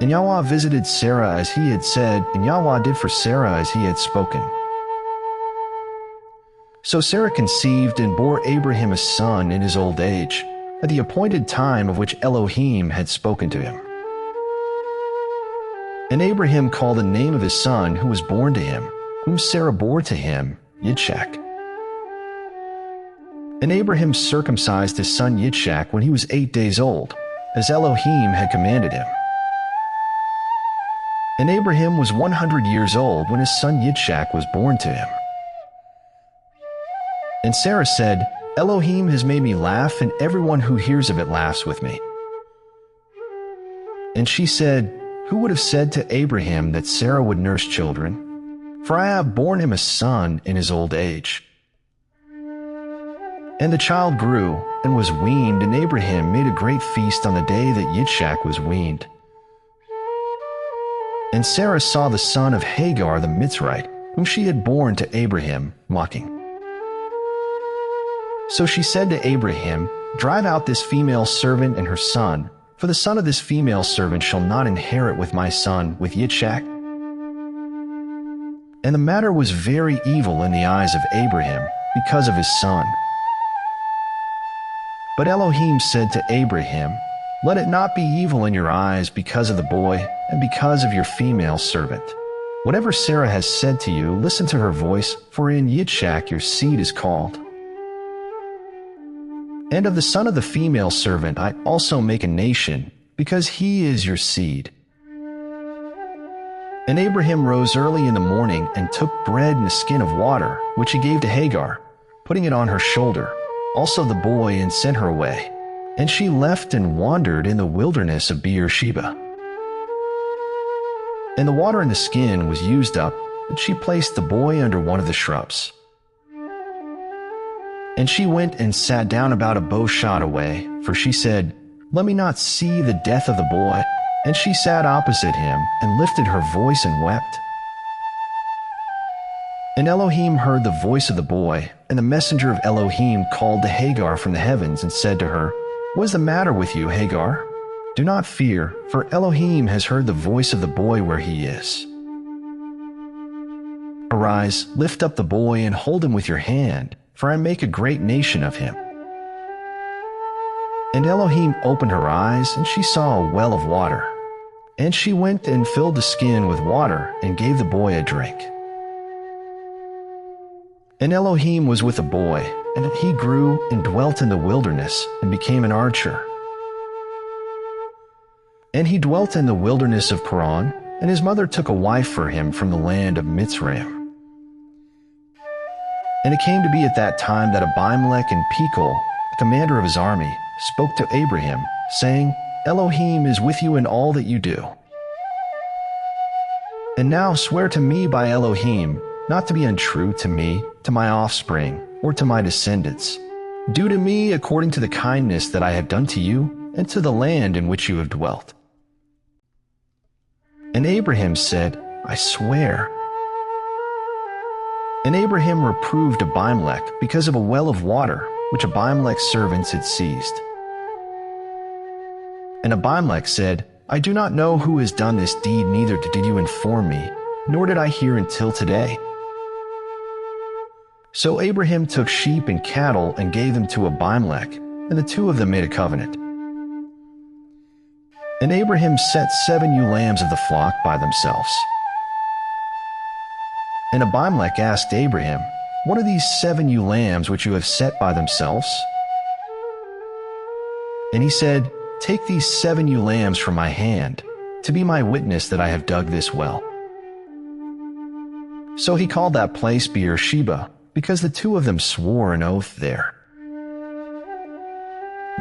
And Yahweh visited Sarah as he had said, and Yahweh did for Sarah as he had spoken. So Sarah conceived and bore Abraham a son in his old age, at the appointed time of which Elohim had spoken to him. And Abraham called the name of his son who was born to him, whom Sarah bore to him, Yitzchak. And Abraham circumcised his son Yitzchak when he was 8 days old, as Elohim had commanded him. And Abraham was 100 years old when his son Yitzchak was born to him. And Sarah said, Elohim has made me laugh, and everyone who hears of it laughs with me. And she said, Who would have said to Abraham that Sarah would nurse children? For I have borne him a son in his old age. And the child grew and was weaned, and Abraham made a great feast on the day that Yitzchak was weaned. And Sarah saw the son of Hagar the Mitzrite, whom she had borne to Abraham, mocking. So she said to Abraham, Drive out this female servant and her son, for the son of this female servant shall not inherit with my son, with Yitzchak. And the matter was very evil in the eyes of Abraham, because of his son. But Elohim said to Abraham, Let it not be evil in your eyes because of the boy, and because of your female servant. Whatever Sarah has said to you, listen to her voice, for in Yitzchak your seed is called. And of the son of the female servant I also make a nation, because he is your seed. And Abraham rose early in the morning and took bread and a skin of water, which he gave to Hagar, putting it on her shoulder, also the boy, and sent her away. And she left and wandered in the wilderness of Beersheba. And the water in the skin was used up, and she placed the boy under one of the shrubs. And she went and sat down about a bow shot away, for she said, Let me not see the death of the boy. And she sat opposite him, and lifted her voice and wept. And Elohim heard the voice of the boy, and the messenger of Elohim called to Hagar from the heavens, and said to her, What is the matter with you, Hagar? Do not fear, for Elohim has heard the voice of the boy where he is. Arise, lift up the boy, and hold him with your hand, for I make a great nation of him. And Elohim opened her eyes, and she saw a well of water. And she went and filled the skin with water, and gave the boy a drink. And Elohim was with the boy, and he grew and dwelt in the wilderness, and became an archer. And he dwelt in the wilderness of Paran, and his mother took a wife for him from the land of Mitzrayim. And it came to be at that time that Abimelech and Pekah, the commander of his army, spoke to Abraham, saying, Elohim is with you in all that you do. And now swear to me by Elohim, not to be untrue to me, to my offspring, or to my descendants. Do to me according to the kindness that I have done to you, and to the land in which you have dwelt. And Abraham said, I swear. And Abraham reproved Abimelech because of a well of water, which Abimelech's servants had seized. And Abimelech said, I do not know who has done this deed, neither did you inform me, nor did I hear until today. So Abraham took sheep and cattle and gave them to Abimelech, and the two of them made a covenant. And Abraham set 7 ewe lambs of the flock by themselves. And Abimelech asked Abraham, What are these 7 ewe lambs which you have set by themselves? And he said, Take these 7 ewe lambs from my hand, to be my witness that I have dug this well. So he called that place Beersheba, because the two of them swore an oath there.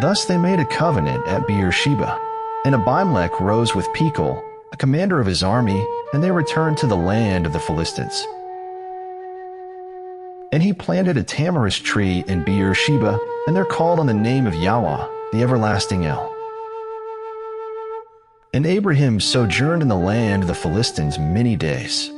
Thus they made a covenant at Beersheba. And Abimelech rose with Pekah, the commander of his army, and they returned to the land of the Philistines. And he planted a tamarisk tree in Beersheba, and they're called on the name of Yahweh, the everlasting El. And Abraham sojourned in the land of the Philistines many days.